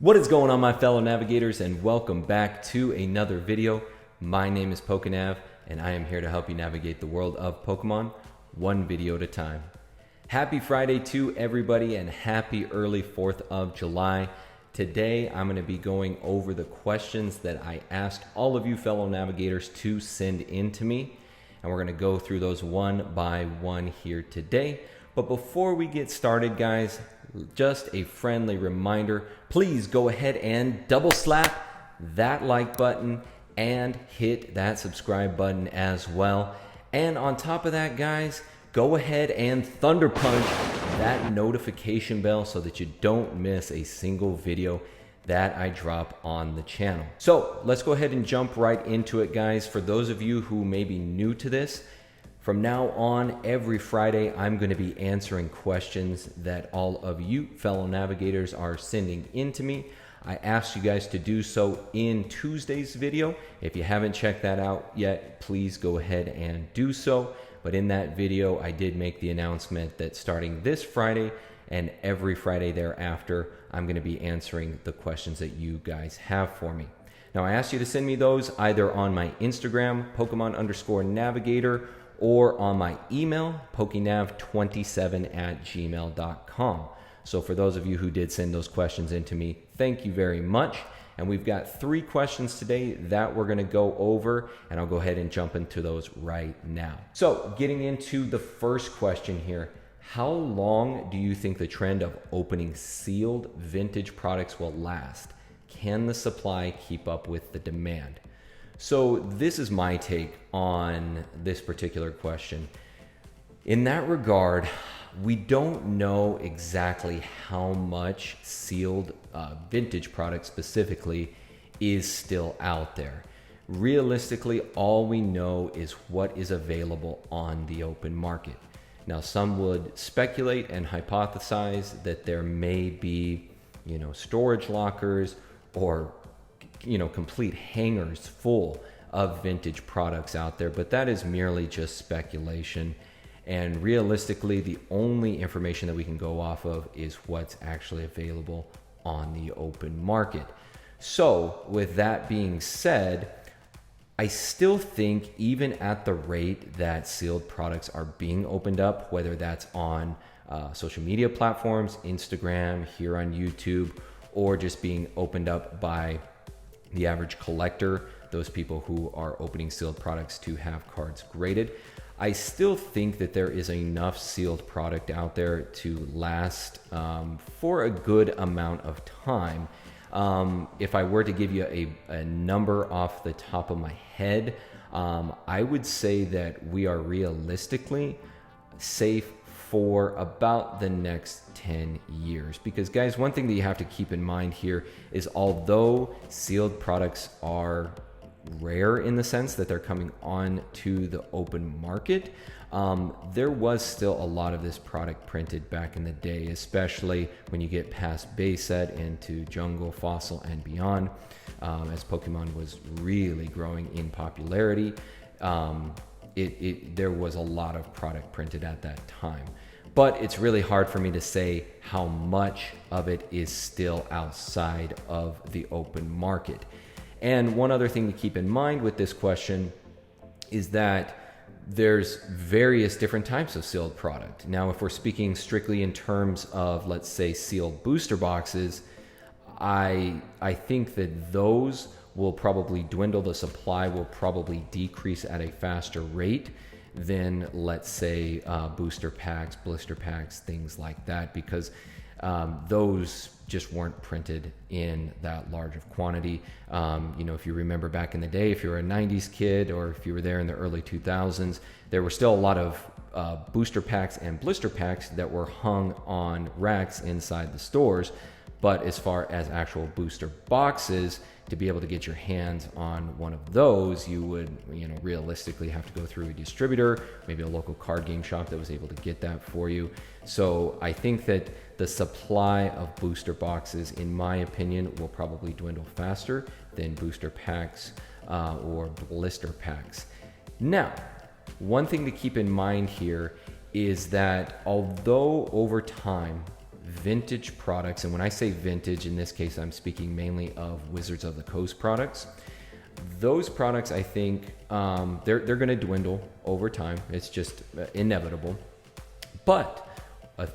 What is going on, my fellow navigators, and welcome back to another video. My name is PokeNav, and I am here to help you navigate the world of Pokemon one video at a time. Happy Friday to everybody, and happy early 4th of July. Today, I'm going to be going over the questions that I asked all of you fellow navigators to send in to me, and we're going to go through those one by one here today. But before we get started, guys, just a friendly reminder, please go ahead and double slap that like button and hit that subscribe button as well. And on top of that, guys, go ahead and thunder punch that notification bell so that you don't miss a single video that I drop on the channel. So let's go ahead and jump right into it, guys. For those of you who may be new to this, from now on, every Friday, I'm going to be answering questions that all of you fellow navigators are sending in to me. I asked you guys to do so in Tuesday's video. If you haven't checked that out yet, please go ahead and do so. But in that video, I did make the announcement that starting this Friday and every Friday thereafter, I'm going to be answering the questions that you guys have for me. Now, I asked you to send me those either on my Instagram, Pokemon_Navigator, or on my email, PokeNav27@gmail.com. So for those of you who did send those questions in to me, thank you very much. And we've got 3 questions today that we're gonna go over, and I'll go ahead and jump into those right now. So getting into the first question here, how long do you think the trend of opening sealed vintage products will last? Can the supply keep up with the demand? So this is my take on this particular question. In that regard, we don't know exactly how much sealed vintage product specifically is still out there. Realistically, all we know is what is available on the open market. Now, some would speculate and hypothesize that there may be, storage lockers or complete hangars full of vintage products out there, but that is merely just speculation. And realistically, the only information that we can go off of is what's actually available on the open market. So with that being said, I still think even at the rate that sealed products are being opened up, whether that's on social media platforms, Instagram, here on YouTube, or just being opened up by the average collector, those people who are opening sealed products to have cards graded, I still think that there is enough sealed product out there to last for a good amount of time. If I were to give you a number off the top of my head, I would say that we are realistically safe for about the next 10 years. Because guys, one thing that you have to keep in mind here is although sealed products are rare in the sense that they're coming on to the open market, there was still a lot of this product printed back in the day, especially when you get past base set into jungle, fossil, and beyond. As Pokemon was really growing in popularity, there was a lot of product printed at that time. But it's really hard for me to say how much of it is still outside of the open market. And one other thing to keep in mind with this question is that there's various different types of sealed product. Now, if we're speaking strictly in terms of, let's say, sealed booster boxes, I think that those will probably dwindle. The supply will probably decrease at a faster rate than, let's say, booster packs, blister packs, things like that, because those just weren't printed in that large of quantity. If you remember back in the day, if you were a 90s kid or if you were there in the early 2000s, there were still a lot of booster packs and blister packs that were hung on racks inside the stores. But as far as actual booster boxes, to be able to get your hands on one of those, you would, realistically have to go through a distributor, maybe a local card game shop that was able to get that for you. So I think that the supply of booster boxes, in my opinion, will probably dwindle faster than booster packs or blister packs. Now, one thing to keep in mind here is that although over time vintage products, and when I say vintage, in this case, I'm speaking mainly of Wizards of the Coast products. Those products, I think, they're going to dwindle over time. It's just inevitable. But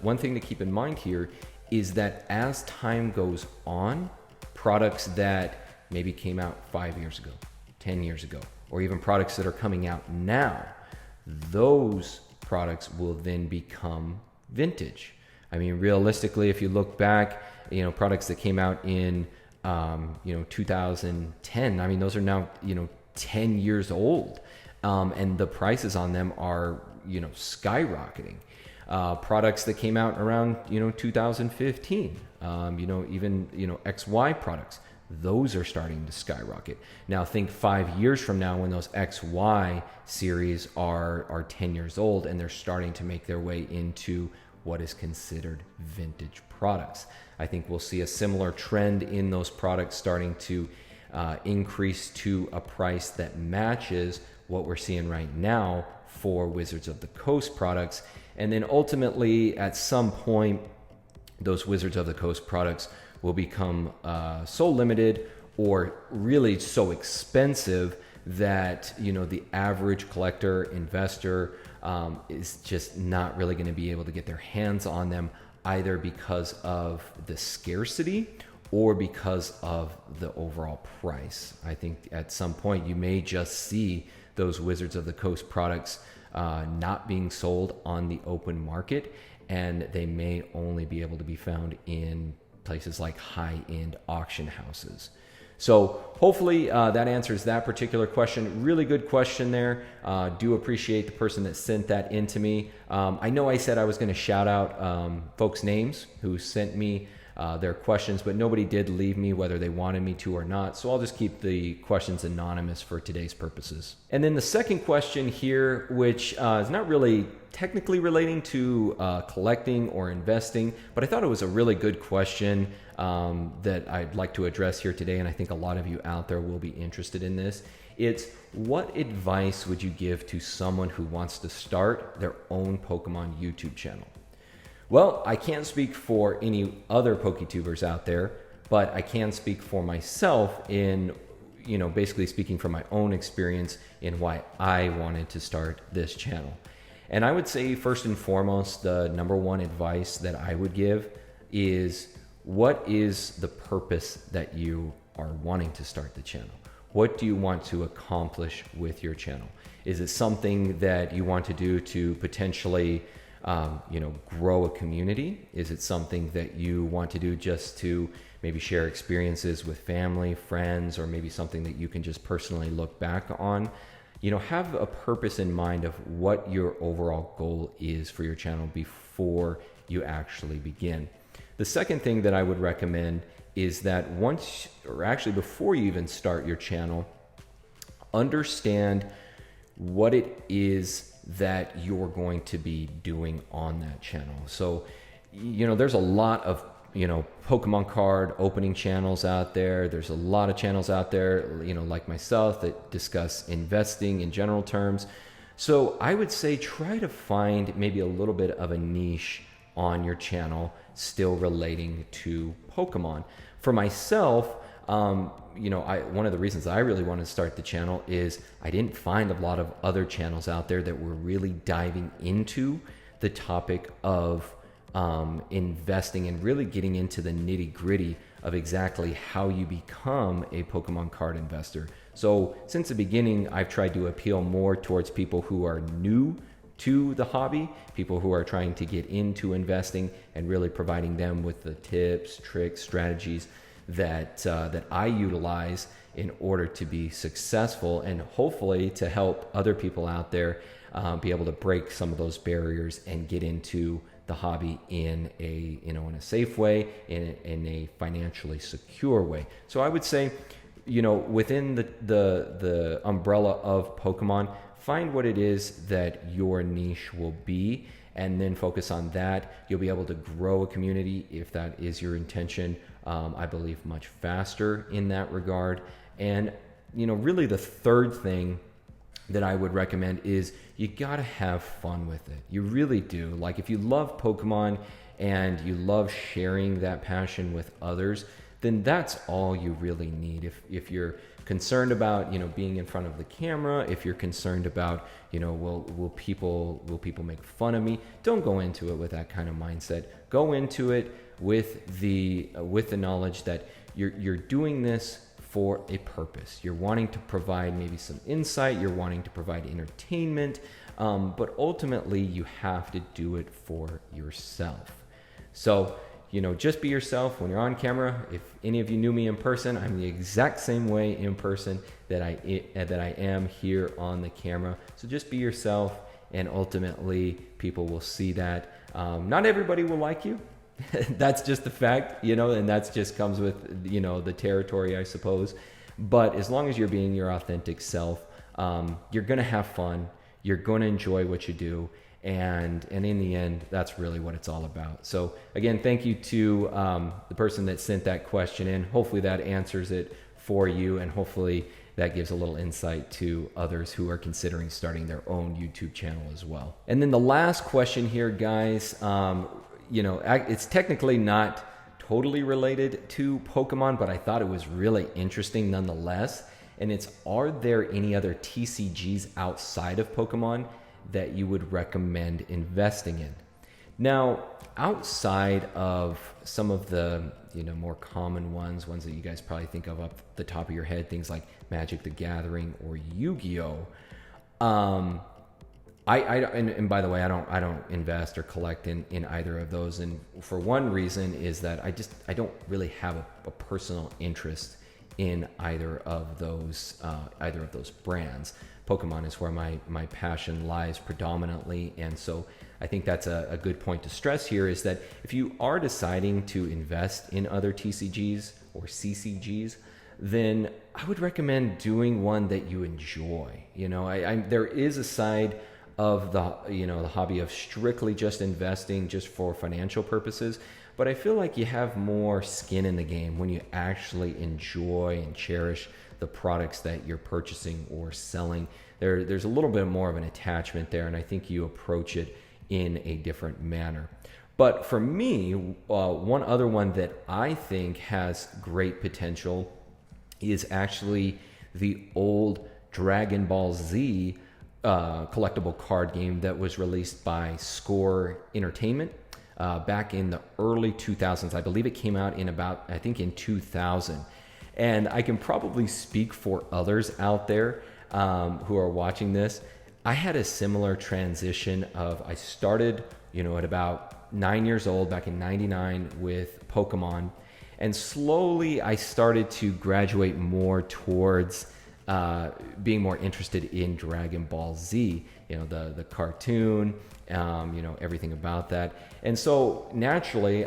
one thing to keep in mind here is that as time goes on, products that maybe came out 5 years ago, 10 years ago, or even products that are coming out now, those products will then become vintage. I mean, realistically, if you look back, products that came out in 2010, I mean, those are now 10 years old, and the prices on them are skyrocketing. Products that came out around 2015, even XY products, those are starting to skyrocket. Now think 5 years from now when those XY series are 10 years old and they're starting to make their way into what is considered vintage products. I think we'll see a similar trend in those products starting to increase to a price that matches what we're seeing right now for Wizards of the Coast products. And then ultimately, at some point, those Wizards of the Coast products will become so limited or really so expensive that the average collector, investor is just not really going to be able to get their hands on them, either because of the scarcity or because of the overall price. I think at some point you may just see those Wizards of the Coast products not being sold on the open market, and they may only be able to be found in places like high-end auction houses. So hopefully that answers that particular question. Really good question there. Do appreciate the person that sent that in to me. I know I said I was going to shout out folks' names who sent me their questions, but nobody did leave me whether they wanted me to or not. So I'll just keep the questions anonymous for today's purposes. And then the second question here, which is not really technically relating to collecting or investing, but I thought it was a really good question that I'd like to address here today. And I think a lot of you out there will be interested in this. It's, what advice would you give to someone who wants to start their own Pokemon YouTube channel? Well, I can't speak for any other PokeTubers out there, but I can speak for myself in, basically speaking from my own experience in why I wanted to start this channel. And I would say first and foremost, the number one advice that I would give is, what is the purpose that you are wanting to start the channel? What do you want to accomplish with your channel? Is it something that you want to do to potentially grow a community? Is it something that you want to do just to maybe share experiences with family, friends, or maybe something that you can just personally look back on? Have a purpose in mind of what your overall goal is for your channel before you actually begin. The second thing that I would recommend is that before you even start your channel, understand what it is that you're going to be doing on that channel. So, there's a lot of, Pokemon card opening channels out there. There's a lot of channels out there, like myself, that discuss investing in general terms. So I would say try to find maybe a little bit of a niche on your channel still relating to Pokemon. For myself, one of the reasons I really wanted to start the channel is I didn't find a lot of other channels out there that were really diving into the topic of investing and really getting into the nitty gritty of exactly how you become a Pokemon card investor. So since the beginning, I've tried to appeal more towards people who are new to the hobby, people who are trying to get into investing, and really providing them with the tips, tricks, strategies that I utilize in order to be successful, and hopefully to help other people out there be able to break some of those barriers and get into the hobby in a safe way, in a financially secure way. So I would say, within the umbrella of Pokemon, find what it is that your niche will be, and then focus on that. You'll be able to grow a community if that is your intention. I believe much faster in that regard. And, really the third thing that I would recommend is you gotta have fun with it. You really do. Like, if you love Pokemon and you love sharing that passion with others, then that's all you really need. If you're concerned about, being in front of the camera, if you're concerned about, will people make fun of me, don't go into it with that kind of mindset. Go into it with the knowledge that you're doing this for a purpose. You're wanting to provide maybe some insight, you're wanting to provide entertainment, but ultimately you have to do it for yourself. So, just be yourself when you're on camera. If any of you knew me in person, I'm the exact same way in person that I am here on the camera. So just be yourself, and ultimately people will see that. Not everybody will like you. That's just the fact, and that's just comes with, the territory, I suppose. But as long as you're being your authentic self, you're going to have fun. You're going to enjoy what you do. And in the end, that's really what it's all about. So again, thank you to the person that sent that question in. Hopefully that answers it for you, and hopefully that gives a little insight to others who are considering starting their own YouTube channel as well. And then the last question here, guys, it's technically not totally related to Pokemon, but I thought it was really interesting nonetheless. And it's, are there any other TCGs outside of Pokemon that you would recommend investing in? Now, outside of some of the more common ones that you guys probably think of up the top of your head, things like Magic the Gathering or Yu-Gi-Oh, and by the way, I don't invest or collect in either of those, and for one reason is that I don't really have a personal interest in either of those brands. Pokemon is where my passion lies predominantly, and so I think that's a good point to stress here, is that if you are deciding to invest in other TCGs or CCGs, then I would recommend doing one that you enjoy. There is a side of the hobby of strictly just investing just for financial purposes, but I feel like you have more skin in the game when you actually enjoy and cherish the products that you're purchasing or selling. There's a little bit more of an attachment there, and I think you approach it in a different manner. But for me, one other one that I think has great potential is actually the old Dragon Ball Z collectible card game that was released by Score Entertainment back in the early 2000s. I believe it came out in 2000. And I can probably speak for others out there who are watching this. I had a similar transition I started, at about 9 years old back in 99 with Pokemon. And slowly I started to graduate more towards being more interested in Dragon Ball Z, the cartoon, everything about that. And so naturally,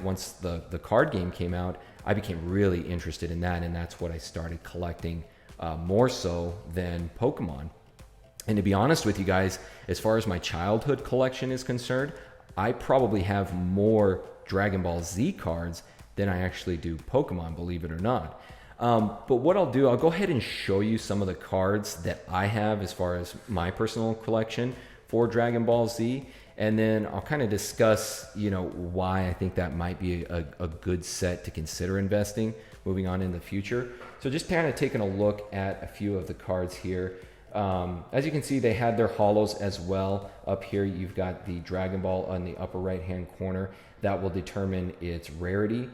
once the card game came out, I became really interested in that, and that's what I started collecting more so than Pokemon. And to be honest with you guys, as far as my childhood collection is concerned, I probably have more Dragon Ball Z cards than I actually do Pokemon, believe it or not. But what I'll do, I'll go ahead and show you some of the cards that I have as far as my personal collection for Dragon Ball Z. And then I'll kind of discuss, why I think that might be a good set to consider investing moving on in the future. So just kind of taking a look at a few of the cards here. As you can see, they had their holos as well. Up here, you've got the Dragon Ball on the upper right-hand corner. That will determine its rarity.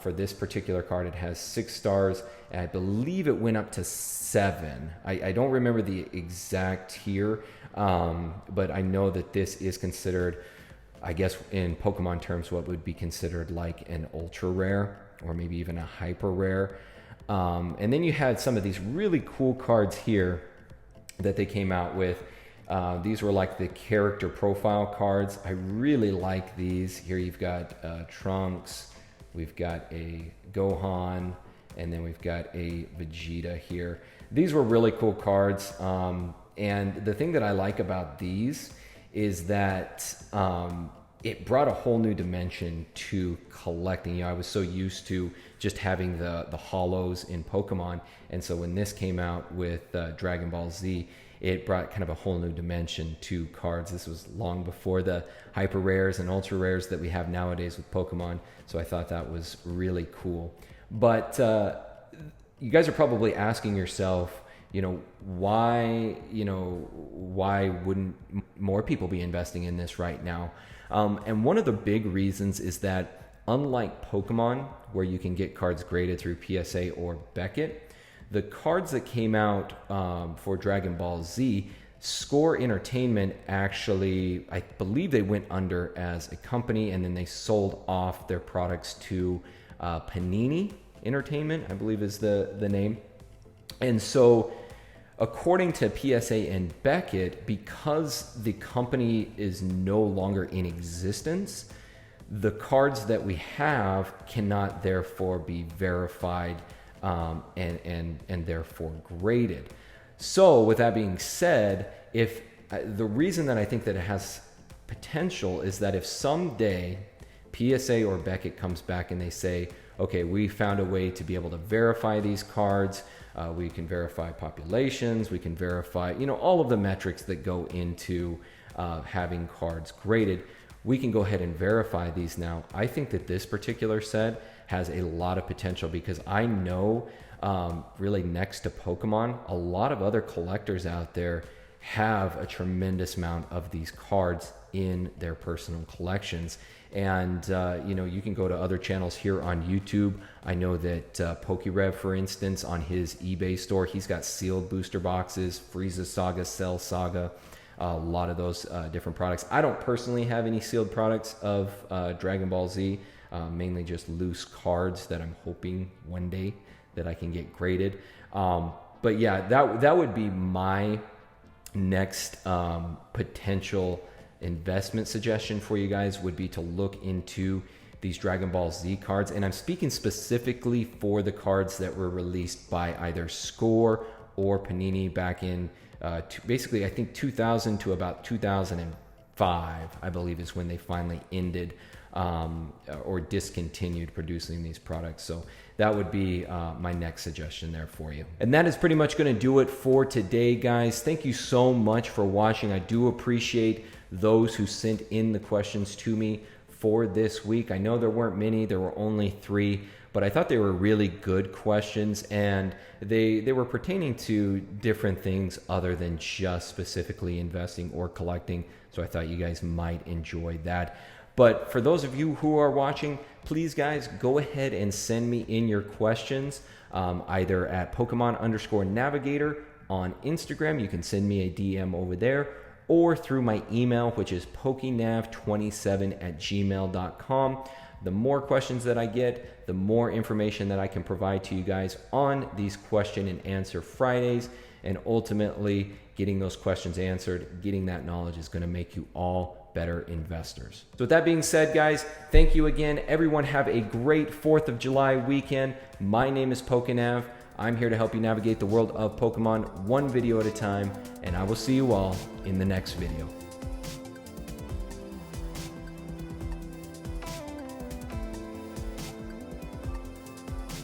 For this particular card, it has 6 stars, and I believe it went up to 7. I don't remember the exact here, but I know that this is considered, I guess in Pokemon terms, what would be considered like an ultra rare or maybe even a hyper rare. And then you had some of these really cool cards here that they came out with. These were like the character profile cards. I really like these. Here you've got Trunks, we've got a Gohan, and then we've got a Vegeta here. These were really cool cards. And the thing that I like about these is that it brought a whole new dimension to collecting. I was so used to just having the holos in Pokemon. And so when this came out with Dragon Ball Z, it brought kind of a whole new dimension to cards. This was long before the hyper rares and ultra rares that we have nowadays with Pokemon. So I thought that was really cool. But you guys are probably asking yourself, why wouldn't more people be investing in this right now? And one of the big reasons is that unlike Pokemon, where you can get cards graded through PSA or Beckett, the cards that came out for Dragon Ball Z, Score Entertainment actually, I believe they went under as a company, and then they sold off their products to Panini Entertainment, I believe is the name. And so according to PSA and Beckett, because the company is no longer in existence, the cards that we have cannot therefore be verified and therefore graded. So with that being said, if the reason that I think that it has potential is that if someday PSA or Beckett comes back and they say, okay, we found a way to be able to verify these cards, we can verify populations, we can verify, all of the metrics that go into having cards graded, we can go ahead and verify these now. I think that this particular set has a lot of potential because I know really next to Pokemon, a lot of other collectors out there have a tremendous amount of these cards in their personal collections. And, you can go to other channels here on YouTube. I know that PokeRev, for instance, on his eBay store, he's got sealed booster boxes, Frieza Saga, Cell Saga, a lot of those different products. I don't personally have any sealed products of Dragon Ball Z, mainly just loose cards that I'm hoping one day that I can get graded. But yeah, that would be my next potential investment suggestion for you guys, would be to look into these Dragon Ball Z cards. And I'm speaking specifically for the cards that were released by either Score or Panini back in basically I think 2000 to about 2005, I believe, is when they finally ended or discontinued producing these products. So that would be my next suggestion there for you. And that is pretty much going to do it for today, guys. Thank you so much for watching. I do appreciate those who sent in the questions to me for this week. I know there weren't many, there were only 3, but I thought they were really good questions, and they were pertaining to different things other than just specifically investing or collecting. So I thought you guys might enjoy that. But for those of you who are watching, please guys, go ahead and send me in your questions, either at Pokemon_Navigator on Instagram. You can send me a DM over there, or through my email, which is PokeNav27@gmail.com. The more questions that I get, the more information that I can provide to you guys on these question and answer Fridays. And ultimately, getting those questions answered, getting that knowledge is going to make you all better investors. So with that being said, guys, thank you again. Everyone have a great 4th of July weekend. My name is PokeNav. I'm here to help you navigate the world of Pokemon one video at a time, and I will see you all in the next video.